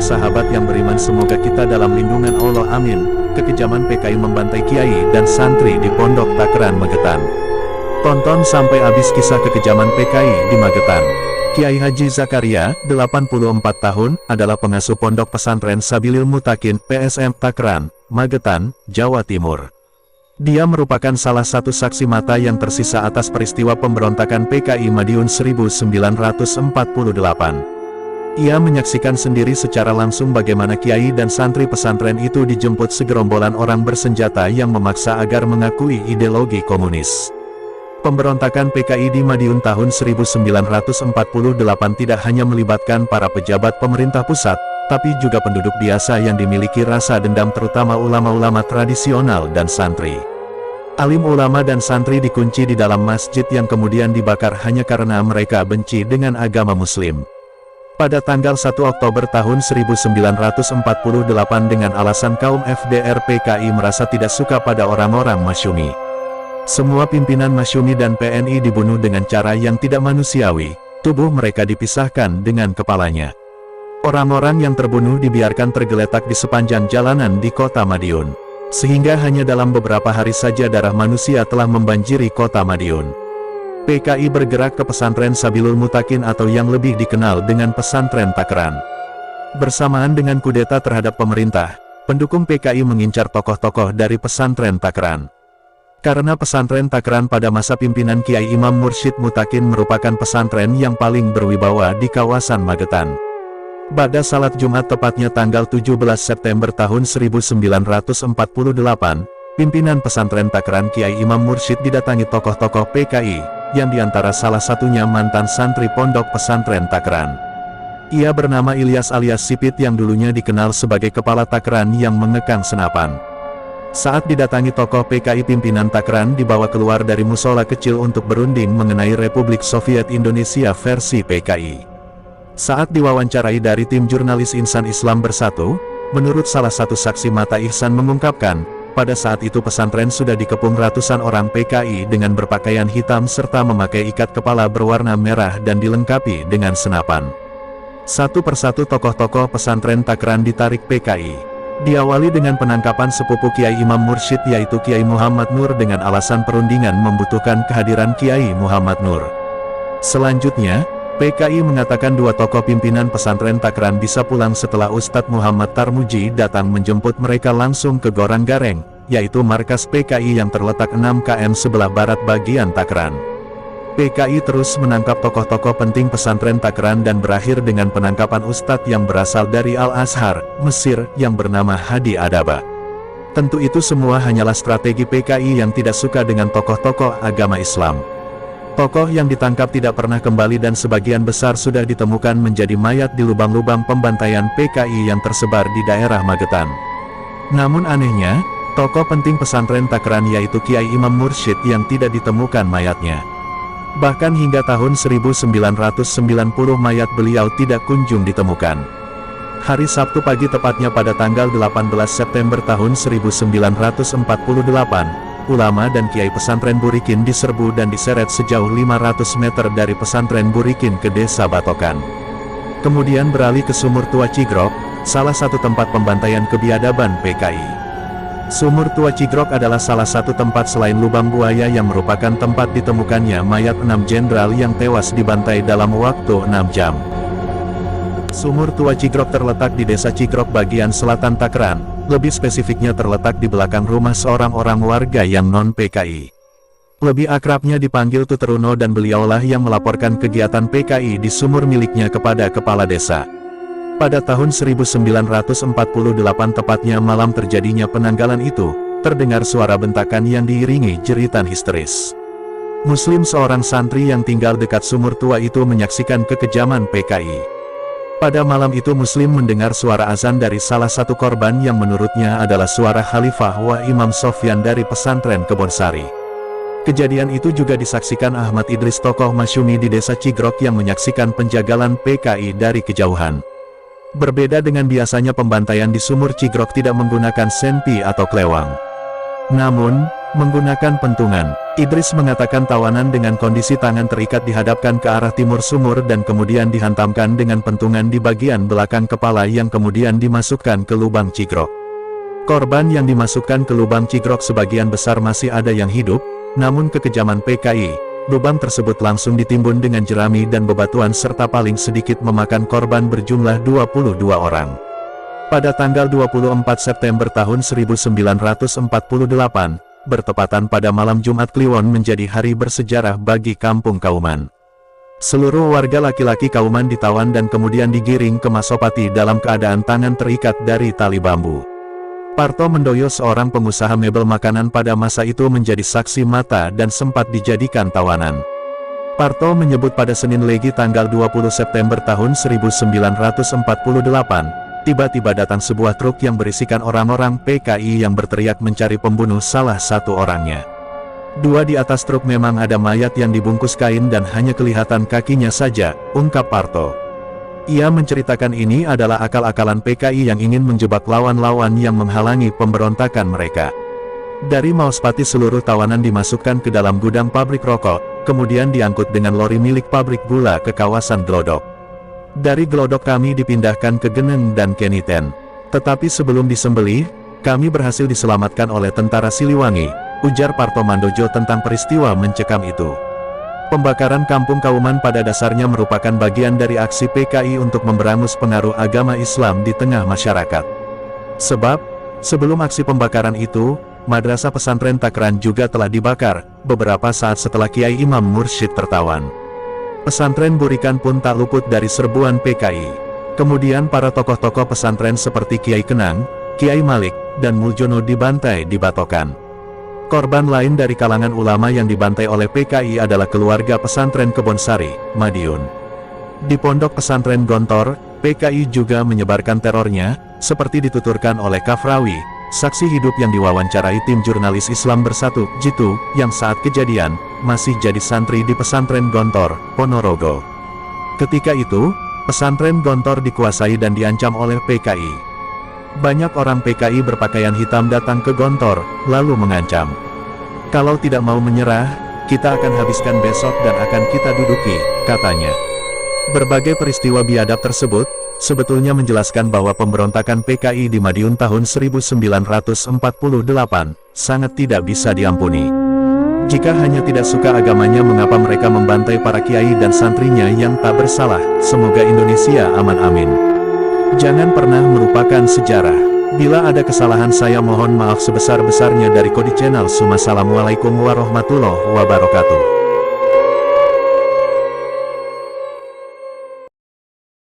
sahabat yang beriman, semoga kita dalam lindungan Allah, amin. Kekejaman PKI membantai kiai dan santri di Pondok Takran, Magetan. Tonton sampai habis kisah kekejaman PKI di Magetan. Kiai Haji Zakaria, 84 tahun, adalah pengasuh Pondok Pesantren Sabilil Mutakin, PSM Takran, Magetan, Jawa Timur. Dia merupakan salah satu saksi mata yang tersisa atas peristiwa pemberontakan PKI Madiun 1948. Ia menyaksikan sendiri secara langsung bagaimana kiai dan santri pesantren itu dijemput segerombolan orang bersenjata yang memaksa agar mengakui ideologi komunis. Pemberontakan PKI di Madiun tahun 1948 tidak hanya melibatkan para pejabat pemerintah pusat, tapi juga penduduk biasa yang dimiliki rasa dendam, terutama ulama-ulama tradisional dan santri. Alim ulama dan santri dikunci di dalam masjid yang kemudian dibakar hanya karena mereka benci dengan agama Muslim. Pada tanggal 1 Oktober tahun 1948 dengan alasan kaum FDR PKI merasa tidak suka pada orang-orang Masyumi. Semua pimpinan Masyumi dan PNI dibunuh dengan cara yang tidak manusiawi, tubuh mereka dipisahkan dengan kepalanya. Orang-orang yang terbunuh dibiarkan tergeletak di sepanjang jalanan di kota Madiun. Sehingga hanya dalam beberapa hari saja darah manusia telah membanjiri kota Madiun. PKI bergerak ke pesantren Sabilul Mutakin atau yang lebih dikenal dengan pesantren Takran. Bersamaan dengan kudeta terhadap pemerintah, pendukung PKI mengincar tokoh-tokoh dari pesantren Takran. Karena pesantren Takran pada masa pimpinan Kiai Imam Mursyid Mutakin merupakan pesantren yang paling berwibawa di kawasan Magetan. Pada salat Jumat tepatnya tanggal 17 September tahun 1948, pimpinan pesantren Takran Kiai Imam Mursyid didatangi tokoh-tokoh PKI, yang diantara salah satunya mantan santri Pondok Pesantren Takran. Ia bernama Ilyas alias Sipit yang dulunya dikenal sebagai kepala Takran yang mengekang senapan. Saat didatangi tokoh PKI, pimpinan Takran dibawa keluar dari musola kecil untuk berunding mengenai Republik Soviet Indonesia versi PKI. Saat diwawancarai dari tim jurnalis Insan Islam Bersatu, menurut salah satu saksi mata Ihsan mengungkapkan, pada saat itu pesantren sudah dikepung ratusan orang PKI dengan berpakaian hitam serta memakai ikat kepala berwarna merah dan dilengkapi dengan senapan. Satu persatu tokoh-tokoh pesantren Takran ditarik PKI. Diawali dengan penangkapan sepupu Kiai Imam Mursyid yaitu Kiai Muhammad Nur dengan alasan perundingan membutuhkan kehadiran Kiai Muhammad Nur. Selanjutnya, PKI mengatakan dua tokoh pimpinan pesantren Takran bisa pulang setelah Ustadz Muhammad Tarmuji datang menjemput mereka langsung ke Gorang Gareng, yaitu markas PKI yang terletak 6 km sebelah barat bagian Takran. PKI terus menangkap tokoh-tokoh penting pesantren Takran dan berakhir dengan penangkapan Ustadz yang berasal dari Al-Azhar, Mesir, yang bernama Hadi Adaba. Tentu itu semua hanyalah strategi PKI yang tidak suka dengan tokoh-tokoh agama Islam. Tokoh yang ditangkap tidak pernah kembali dan sebagian besar sudah ditemukan menjadi mayat di lubang-lubang pembantaian PKI yang tersebar di daerah Magetan. Namun anehnya, tokoh penting pesantren Takran yaitu Kiai Imam Mursyid yang tidak ditemukan mayatnya. Bahkan hingga tahun 1990 mayat beliau tidak kunjung ditemukan. Hari Sabtu pagi tepatnya pada tanggal 18 September tahun 1948, ulama dan kiai pesantren Burikin diserbu dan diseret sejauh 500 meter dari pesantren Burikin ke desa Batokan. Kemudian beralih ke Sumur Tua Cigrok, salah satu tempat pembantaian kebiadaban PKI. Sumur Tua Cigrok adalah salah satu tempat selain Lubang Buaya yang merupakan tempat ditemukannya mayat 6 jenderal yang tewas dibantai dalam waktu 6 jam. Sumur Tua Cigrok terletak di desa Cigrok bagian selatan Takran. Lebih spesifiknya terletak di belakang rumah seorang orang warga yang non-PKI. Lebih akrabnya dipanggil Tuteruno dan beliaulah yang melaporkan kegiatan PKI di sumur miliknya kepada kepala desa. Pada tahun 1948 tepatnya malam terjadinya penanggalan itu, terdengar suara bentakan yang diiringi jeritan histeris. Muslim seorang santri yang tinggal dekat sumur tua itu menyaksikan kekejaman PKI. Pada malam itu Muslim mendengar suara azan dari salah satu korban yang menurutnya adalah suara Khalifah Wah Imam Sofyan dari pesantren Kebonsari. Kejadian itu juga disaksikan Ahmad Idris tokoh Masyumi di desa Cigrok yang menyaksikan penjagalan PKI dari kejauhan. Berbeda dengan biasanya pembantaian di sumur Cigrok tidak menggunakan senpi atau klewang. Namun, Menggunakan pentungan, Idris mengatakan tawanan dengan kondisi tangan terikat dihadapkan ke arah timur sumur dan kemudian dihantamkan dengan pentungan di bagian belakang kepala yang kemudian dimasukkan ke lubang cigrok. Korban yang dimasukkan ke lubang cigrok sebagian besar masih ada yang hidup, namun kekejaman PKI, lubang tersebut langsung ditimbun dengan jerami dan bebatuan serta paling sedikit memakan korban berjumlah 22 orang. Pada tanggal 24 September tahun 1948, bertepatan pada malam Jumat Kliwon menjadi hari bersejarah bagi kampung Kauman. Seluruh warga laki-laki Kauman ditawan dan kemudian digiring ke Masopati dalam keadaan tangan terikat dari tali bambu. Parto Mendoyo, seorang pengusaha mebel makanan pada masa itu, menjadi saksi mata dan sempat dijadikan tawanan. Parto menyebut pada Senin Legi tanggal 20 September tahun 1948, tiba-tiba datang sebuah truk yang berisikan orang-orang PKI yang berteriak mencari pembunuh salah satu orangnya. Dua di atas truk memang ada mayat yang dibungkus kain dan hanya kelihatan kakinya saja, ungkap Parto. Ia menceritakan ini adalah akal-akalan PKI yang ingin menjebak lawan-lawan yang menghalangi pemberontakan mereka. Dari Maospati seluruh tawanan dimasukkan ke dalam gudang pabrik rokok, kemudian diangkut dengan lori milik pabrik gula ke kawasan Glodok. Dari Glodok kami dipindahkan ke Geneng dan Keniten. Tetapi sebelum disembelih, kami berhasil diselamatkan oleh tentara Siliwangi, ujar Parto Mandojo tentang peristiwa mencekam itu. Pembakaran kampung Kauman pada dasarnya merupakan bagian dari aksi PKI untuk memberangus pengaruh agama Islam di tengah masyarakat. Sebab, sebelum aksi pembakaran itu, Madrasah Pesantren Takran juga telah dibakar, beberapa saat setelah Kiai Imam Mursyid tertawan. Pesantren Burikan pun tak luput dari serbuan PKI. Kemudian para tokoh-tokoh pesantren seperti Kiai Kenang, Kiai Malik, dan Muljono dibantai di Batokan. Korban lain dari kalangan ulama yang dibantai oleh PKI adalah keluarga pesantren Kebonsari, Madiun. Di pondok pesantren Gontor, PKI juga menyebarkan terornya, seperti dituturkan oleh Kafrawi, saksi hidup yang diwawancarai tim jurnalis Islam Bersatu, Jitu, yang saat kejadian, masih jadi santri di pesantren Gontor, Ponorogo. Ketika itu, pesantren Gontor dikuasai dan diancam oleh PKI. Banyak orang PKI berpakaian hitam datang ke Gontor, lalu mengancam. Kalau tidak mau menyerah, kita akan habiskan besok dan akan kita duduki, katanya. Berbagai peristiwa biadab tersebut, sebetulnya menjelaskan bahwa pemberontakan PKI di Madiun tahun 1948, sangat tidak bisa diampuni. Jika hanya tidak suka agamanya, mengapa mereka membantai para kiai dan santrinya yang tak bersalah? Semoga Indonesia aman, amin. Jangan pernah melupakan sejarah. Bila ada kesalahan saya mohon maaf sebesar-besarnya dari Kodi Channel. Assalamualaikum warahmatullahi wabarakatuh.